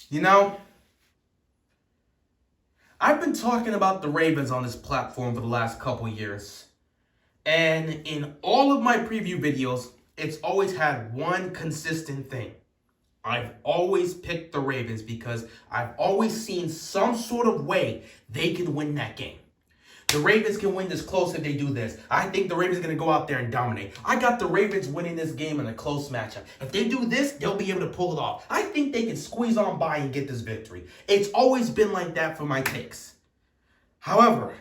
You know, I've been talking about the Ravens on this platform for the last couple years. And in all of my preview videos, it's always had one consistent thing. I've always picked the Ravens because I've always seen some sort of way they can win that game. The Ravens can win this close if they do this. I think the Ravens are going to go out there and dominate. I got the Ravens winning this game in a close matchup. If they do this, they'll be able to pull it off. I think they can squeeze on by and get this victory. It's always been like that for my takes. However,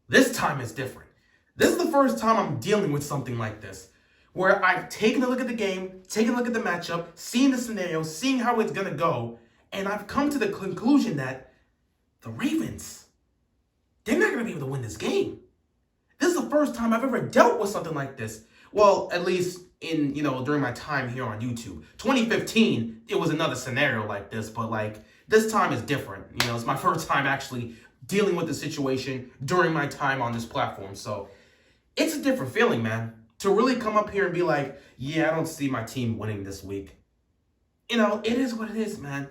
this time is different. This is the first time I'm dealing with something like this, where I've taken a look at the game, taken a look at the matchup, seen the scenario, seeing how it's going to go, and I've come to the conclusion that the Ravens, they're not going to be able to win this game. This is the first time I've ever dealt with something like this. Well, at least during my time here on YouTube. 2015, it was another scenario like this, but this time is different. It's my first time actually dealing with the situation during my time on this platform. So it's a different feeling, man. To really come up here and be like, yeah, I don't see my team winning this week. It is what it is, man.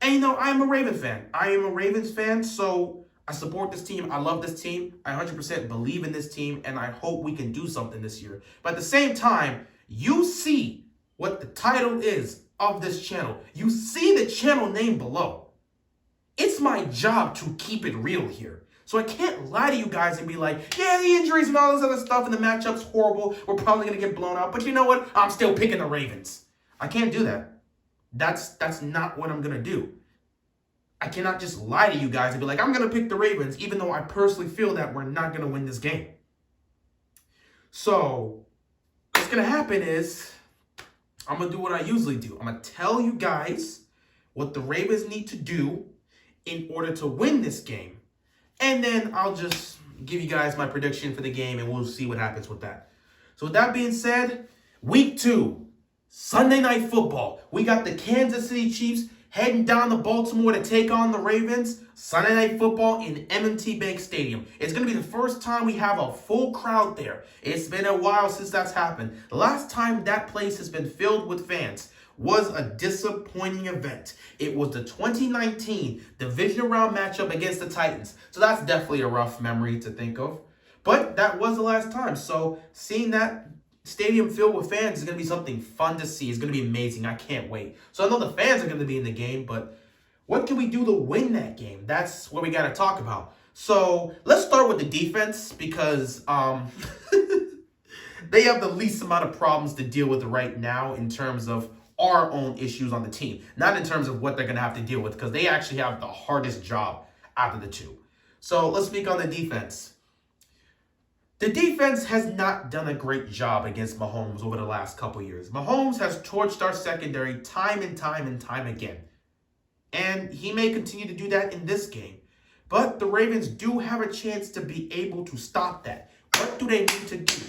And I'm a Raven fan. I am a Ravens fan, so I support this team. I love this team. I 100% believe in this team, and I hope we can do something this year. But at the same time, you see what the title is of this channel. You see the channel name below. It's my job to keep it real here. So I can't lie to you guys and be like, yeah, the injuries and all this other stuff and the matchup's horrible. We're probably going to get blown out. But you know what? I'm still picking the Ravens. I can't do that. That's not what I'm going to do. I cannot just lie to you guys and be like, I'm going to pick the Ravens, even though I personally feel that we're not going to win this game. So what's going to happen is I'm going to do what I usually do. I'm going to tell you guys what the Ravens need to do in order to win this game. And then I'll just give you guys my prediction for the game, and we'll see what happens with that. So with that being said, week 2, Sunday Night Football. We got the Kansas City Chiefs heading down to Baltimore to take on the Ravens. Sunday Night Football in M&T Bank Stadium. It's going to be the first time we have a full crowd there. It's been a while since that's happened. The last time that place has been filled with fans was a disappointing event. It was the 2019 division round matchup against the Titans. So that's definitely a rough memory to think of. But that was the last time. So seeing that stadium filled with fans is going to be something fun to see. It's going to be amazing. I can't wait. So I know the fans are going to be in the game, but what can we do to win that game? That's what we got to talk about. So let's start with the defense because they have the least amount of problems to deal with right now in terms of our own issues on the team. Not in terms of what they're going to have to deal with, because they actually have the hardest job out of the two. So let's speak on the defense. The defense has not done a great job against Mahomes over the last couple years. Mahomes has torched our secondary time and time again. And he may continue to do that in this game. But the Ravens do have a chance to be able to stop that. What do they need to do?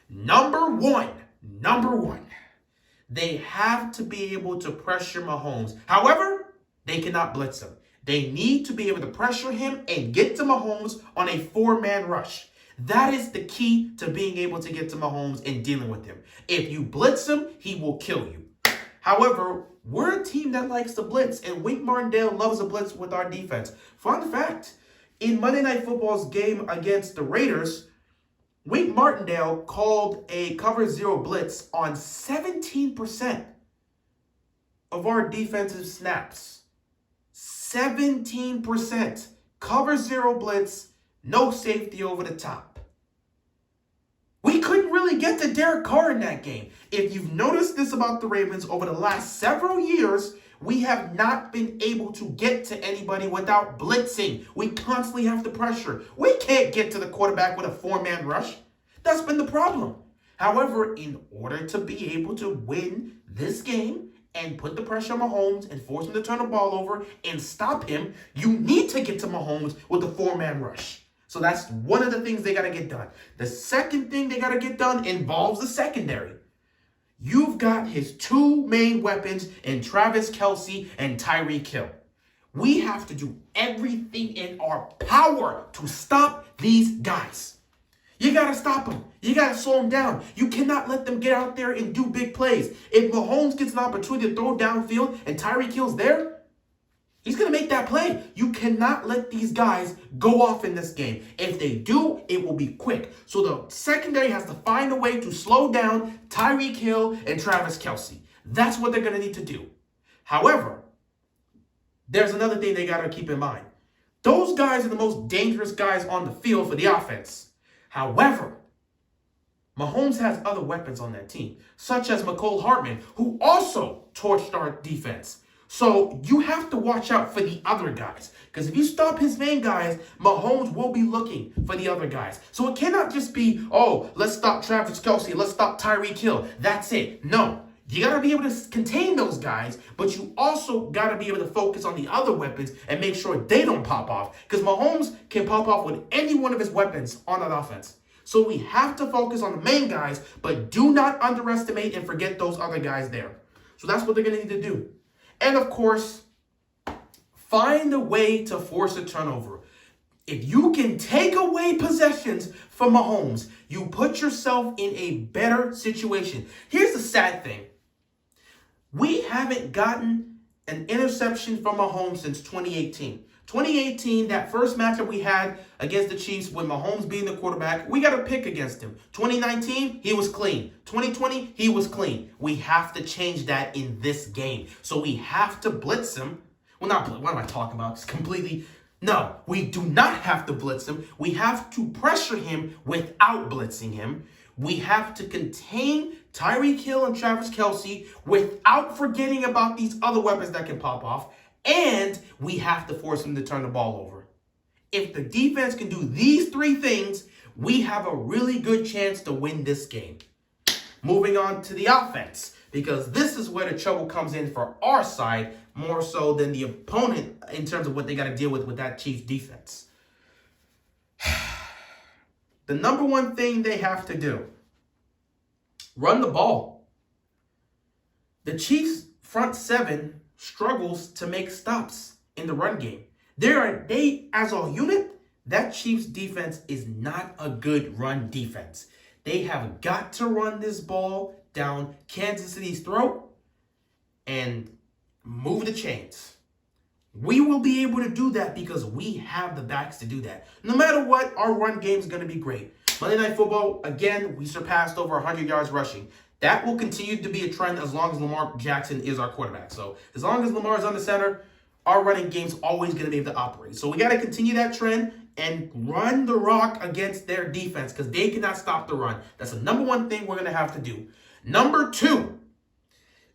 Number one. They have to be able to pressure Mahomes. However, they cannot blitz him. They need to be able to pressure him and get to Mahomes on a 4-man rush. That is the key to being able to get to Mahomes and dealing with him. If you blitz him, he will kill you. However, we're a team that likes to blitz, and Wink Martindale loves a blitz with our defense. Fun fact, in Monday Night Football's game against the Raiders, Wink Martindale called a cover 0 blitz on 17% of our defensive snaps. 17%. Cover 0 blitz, no safety over the top. We couldn't really get to Derek Carr in that game. If you've noticed this about the Ravens over the last several years, we have not been able to get to anybody without blitzing. We constantly have to pressure. We can't get to the quarterback with a 4-man rush. That's been the problem. However, in order to be able to win this game and put the pressure on Mahomes and force him to turn the ball over and stop him, you need to get to Mahomes with a 4-man rush. So that's one of the things they got to get done. The second thing they got to get done involves the secondary. You've got his 2 main weapons in Travis Kelce and Tyreek Hill. We have to do everything in our power to stop these guys. You got to stop them. You got to slow them down. You cannot let them get out there and do big plays. If Mahomes gets an opportunity to throw downfield and Tyreek Hill's there, He's going to make that play. You cannot let these guys go off in this game. If they do, it will be quick. So the secondary has to find a way to slow down Tyreek Hill and Travis Kelce. That's what they're going to need to do. However, there's another thing they got to keep in mind. Those guys are the most dangerous guys on the field for the offense. However, Mahomes has other weapons on that team, such as McCole Hardman, who also torched our defense. So you have to watch out for the other guys. Because if you stop his main guys, Mahomes will be looking for the other guys. So it cannot just be, oh, let's stop Travis Kelce, let's stop Tyreek Hill. That's it. No. You got to be able to contain those guys, but you also got to be able to focus on the other weapons and make sure they don't pop off. Because Mahomes can pop off with any one of his weapons on that offense. So we have to focus on the main guys, but do not underestimate and forget those other guys there. So that's what they're going to need to do. And of course, find a way to force a turnover. If you can take away possessions from Mahomes, you put yourself in a better situation. Here's the sad thing. We haven't gotten an interception from Mahomes since 2018. 2018, that first matchup we had against the Chiefs with Mahomes being the quarterback, we got a pick against him. 2019, he was clean. 2020, he was clean. We have to change that in this game. So we have to blitz him. Well, not blitz. What am I talking about? It's completely... No, we do not have to blitz him. We have to pressure him without blitzing him. We have to contain Tyreek Hill and Travis Kelce without forgetting about these other weapons that can pop off. And we have to force him to turn the ball over. If the defense can do these three things, we have a really good chance to win this game. Moving on to the offense, because this is where the trouble comes in for our side more so than the opponent in terms of what they got to deal with that Chiefs defense. The number one thing they have to do, run the ball. The Chiefs front seven struggles to make stops in the run game. They as a unit, that Chiefs defense is not a good run defense. They have got to run this ball down Kansas City's throat and move the chains. We will be able to do that because we have the backs to do that. No matter what, our run game is going to be great. Monday Night Football, again, we surpassed over 100 yards rushing. That will continue to be a trend as long as Lamar Jackson is our quarterback. So as long as Lamar is on the center, our running game's always going to be able to operate. So we got to continue that trend and run the rock against their defense because they cannot stop the run. That's the number one thing we're going to have to do. Number two,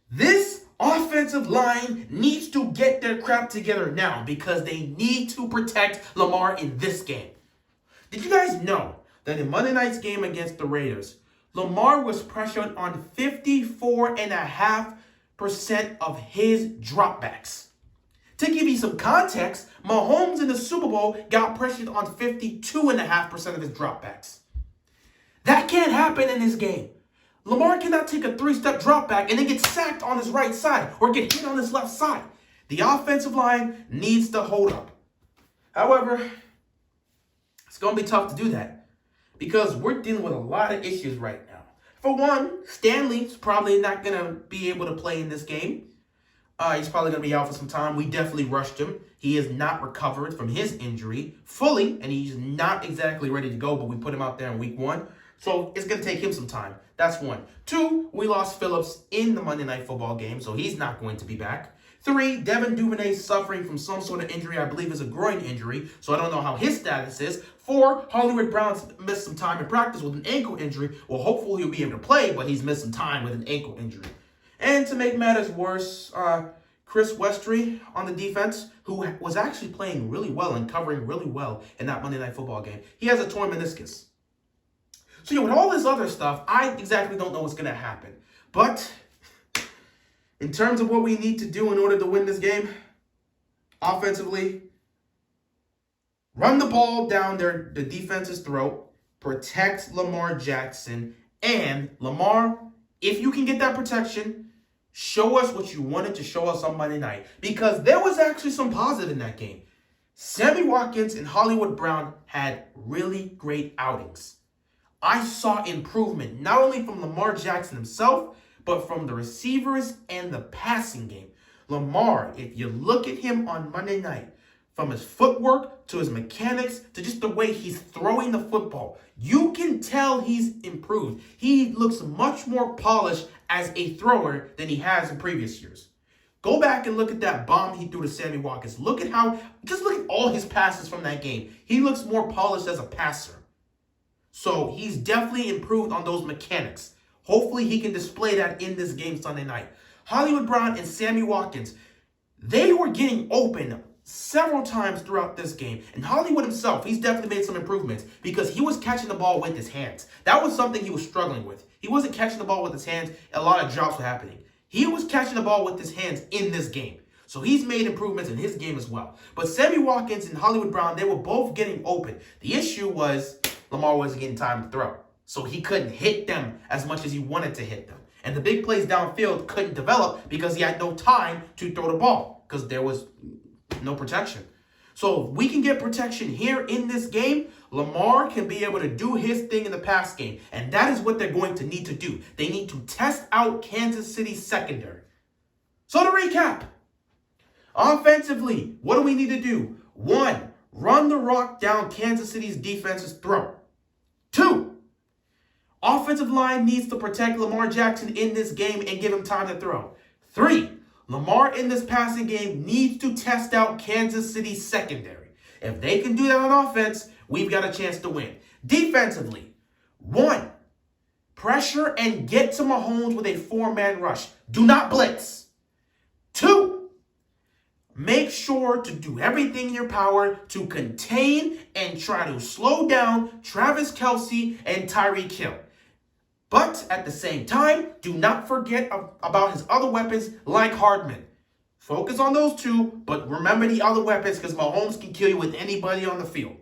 this offensive line needs to get their crap together now because they need to protect Lamar in this game. Did you guys know that in Monday night's game against the Raiders, Lamar was pressured on 54.5% of his dropbacks? To give you some context, Mahomes in the Super Bowl got pressured on 52.5% of his dropbacks. That can't happen in this game. Lamar cannot take a three-step drop back and then get sacked on his right side or get hit on his left side. The offensive line needs to hold up. However, it's going to be tough to do that because we're dealing with a lot of issues right now. For one, Stanley's probably not going to be able to play in this game. He's probably going to be out for some time. We definitely rushed him. He is not recovered from his injury fully, and he's not exactly ready to go, but we put him out there in week 1. So it's going to take him some time. That's 1. 2, we lost Phillips in the Monday Night Football game, so he's not going to be back. 3, Devin Duvernay suffering from some sort of injury. I believe is a groin injury, so I don't know how his status is. 4, Hollywood Brown's missed some time in practice with an ankle injury. Well, hopefully he'll be able to play, but he's missed some time with an ankle injury. And to make matters worse, Chris Westry on the defense, who was actually playing really well and covering really well in that Monday Night Football game. He has a torn meniscus. So, with all this other stuff, I exactly don't know what's going to happen. But in terms of what we need to do in order to win this game, offensively, run the ball down the defense's throat, protect Lamar Jackson, and Lamar, if you can get that protection, show us what you wanted to show us on Monday night. Because there was actually some positive in that game. Sammy Watkins and Hollywood Brown had really great outings. I saw improvement not only from Lamar Jackson himself, but from the receivers and the passing game. Lamar, if you look at him on Monday night, from his footwork to his mechanics to just the way he's throwing the football, you can tell he's improved. He looks much more polished as a thrower than he has in previous years. Go back and look at that bomb he threw to Sammy Watkins. Look at all his passes from that game. He looks more polished as a passer. So he's definitely improved on those mechanics. Hopefully he can display that in this game Sunday night. Hollywood Brown and Sammy Watkins, they were getting open several times throughout this game. And Hollywood himself, he's definitely made some improvements because he was catching the ball with his hands. That was something he was struggling with. He wasn't catching the ball with his hands. A lot of drops were happening. He was catching the ball with his hands in this game. So he's made improvements in his game as well. But Sammy Watkins and Hollywood Brown, they were both getting open. The issue was Lamar wasn't getting time to throw. So he couldn't hit them as much as he wanted to hit them. And the big plays downfield couldn't develop because he had no time to throw the ball because there was no protection. So if we can get protection here in this game, Lamar can be able to do his thing in the pass game. And that is what they're going to need to do. They need to test out Kansas City's secondary. So to recap, offensively, what do we need to do? 1, run the rock down Kansas City's defense's throat. 2, offensive line needs to protect Lamar Jackson in this game and give him time to throw. 3, Lamar in this passing game needs to test out Kansas City's secondary. If they can do that on offense, we've got a chance to win. Defensively, 1, pressure and get to Mahomes with a 4-man rush. Do not blitz. 2, make sure to do everything in your power to contain and try to slow down Travis Kelce and Tyreek Hill. But at the same time, do not forget about his other weapons like Hardman. Focus on those two, but remember the other weapons because Mahomes can kill you with anybody on the field.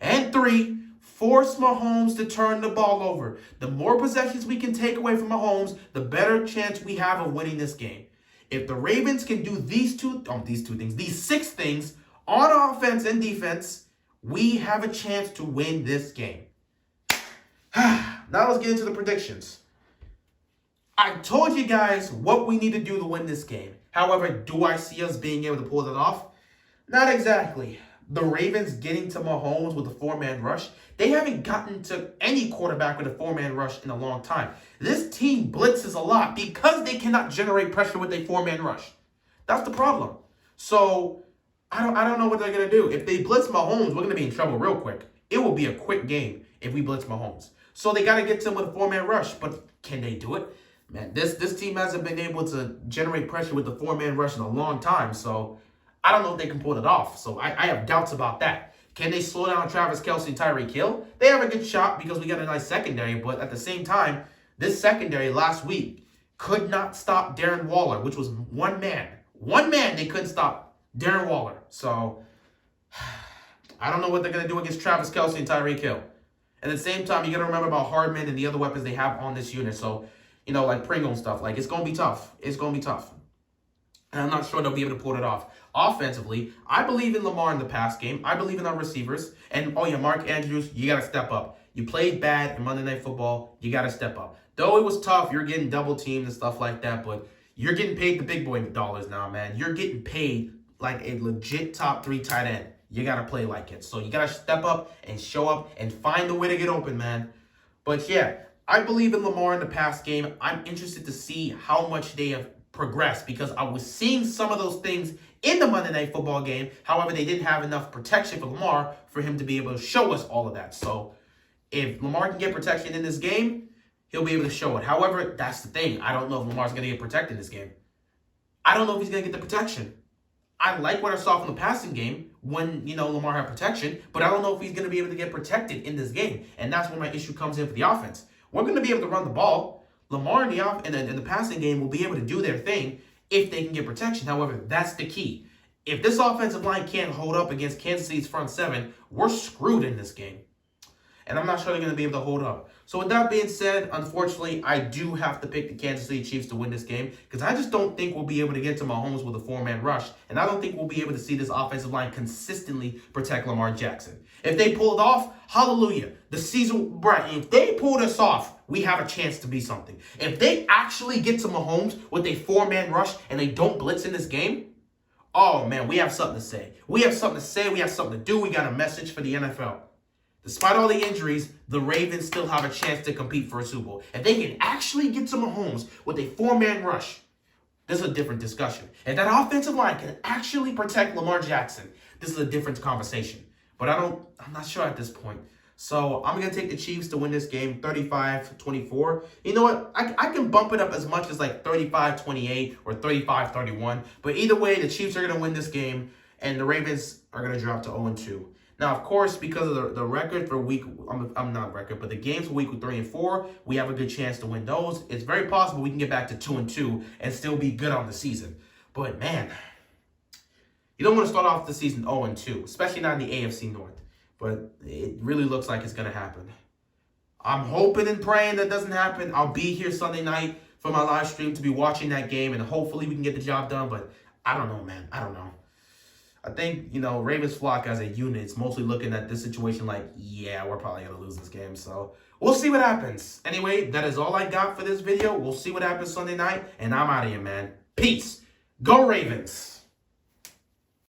And 3, force Mahomes to turn the ball over. The more possessions we can take away from Mahomes, the better chance we have of winning this game. If the Ravens can do these 6 things on offense and defense, we have a chance to win this game. Now let's get into the predictions. I told you guys what we need to do to win this game. However, do I see us being able to pull that off? Not exactly. The Ravens getting to Mahomes with a 4-man rush, they haven't gotten to any quarterback with a 4-man rush in a long time. This team blitzes a lot because they cannot generate pressure with a 4-man rush. That's the problem. So I don't know what they're going to do. If they blitz Mahomes, we're going to be in trouble real quick. It will be a quick game if we blitz Mahomes. So they got to get to him with a 4-man rush. But can they do it? Man, this team hasn't been able to generate pressure with the 4-man rush in a long time. So I don't know if they can pull it off. So I have doubts about that. Can they slow down Travis Kelce and Tyreek Hill? They have a good shot because we got a nice secondary. But at the same time, this secondary last week could not stop Darren Waller, which was one man. One man they couldn't stop Darren Waller. So I don't know what they're going to do against Travis Kelce and Tyreek Hill. At the same time, you got to remember about Hardman and the other weapons they have on this unit. So, like Pringle and stuff. Like, it's going to be tough. It's going to be tough. And I'm not sure they'll be able to pull it off. Offensively, I believe in Lamar in the pass game. I believe in our receivers. And, Mark Andrews, you got to step up. You played bad in Monday Night Football. You got to step up. Though it was tough, you're getting double teamed and stuff like that. But you're getting paid the big boy dollars now, man. You're getting paid like a legit top 3 tight end. You got to play like it. So you got to step up and show up and find a way to get open, man. But yeah, I believe in Lamar in the pass game. I'm interested to see how much they have progressed because I was seeing some of those things in the Monday Night Football game. However, they didn't have enough protection for Lamar for him to be able to show us all of that. So if Lamar can get protection in this game, he'll be able to show it. However, that's the thing. I don't know if Lamar's going to get protected in this game. I don't know if he's going to get the protection. I like what I saw from the passing game when, Lamar had protection, but I don't know if he's going to be able to get protected in this game. And that's where my issue comes in for the offense. We're going to be able to run the ball. Lamar in the passing game will be able to do their thing if they can get protection. However, that's the key. If this offensive line can't hold up against Kansas City's front 7, we're screwed in this game. And I'm not sure they're going to be able to hold up. So with that being said, unfortunately, I do have to pick the Kansas City Chiefs to win this game because I just don't think we'll be able to get to Mahomes with a 4-man rush. And I don't think we'll be able to see this offensive line consistently protect Lamar Jackson. If they pull it off, hallelujah. The season, right, if they pull this off, we have a chance to be something. If they actually get to Mahomes with a 4-man rush and they don't blitz in this game, oh man, we have something to say. We have something to say. We have something to do. We got a message for the NFL. Despite all the injuries, the Ravens still have a chance to compete for a Super Bowl. If they can actually get to Mahomes with a 4-man rush, this is a different discussion. If that offensive line can actually protect Lamar Jackson, this is a different conversation. But I'm not sure at this point. So I'm going to take the Chiefs to win this game 35-24. You know what? I can bump it up as much as like 35-28 or 35-31. But either way, the Chiefs are going to win this game and the Ravens are going to drop to 0-2. Now, of course, because of the record for but the games for week 3 and 4, we have a good chance to win those. It's very possible we can get back to 2-2 and still be good on the season. But man, you don't want to start off the season 0-2, especially not in the AFC North. But it really looks like it's going to happen. I'm hoping and praying that doesn't happen. I'll be here Sunday night for my live stream to be watching that game, and hopefully we can get the job done. But I don't know, man. I don't know. I think, Ravens flock as a unit is mostly looking at this situation like, yeah, we're probably going to lose this game. So we'll see what happens. Anyway, that is all I got for this video. We'll see what happens Sunday night, and I'm out of here, man. Peace. Go Ravens.